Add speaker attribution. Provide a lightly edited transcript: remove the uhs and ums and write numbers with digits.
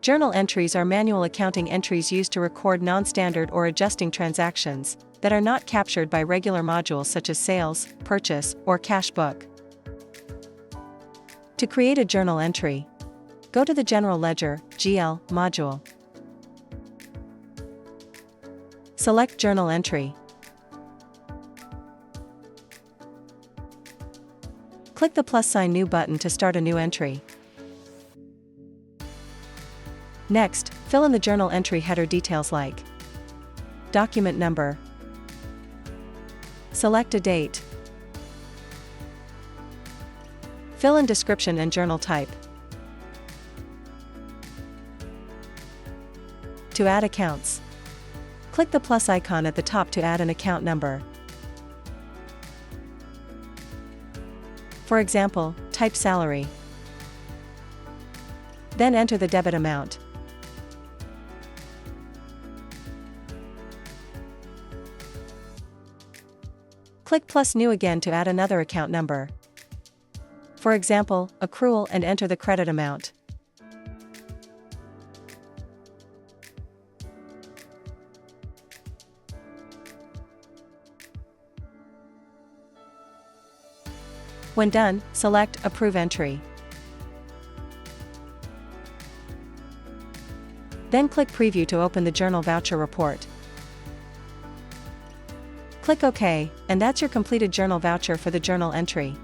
Speaker 1: Journal entries are manual accounting entries used to record non-standard or adjusting transactions that are not captured by regular modules such as sales, purchase, or cash book. To create a journal entry, go to the General Ledger (GL) module. Select Journal Entry. Click the plus sign New button to start a new entry. Next, fill in the journal entry header details like document number. Select a date. Fill in description and journal type. To add accounts, click the plus icon at the top to add an account number. For example, type salary. Then enter the debit amount. Click plus new again to add another account number. For example, accrual, and enter the credit amount. When done, select Approve Entry. Then click Preview to open the Journal Voucher Report. Click OK, and that's your completed journal voucher for the journal entry.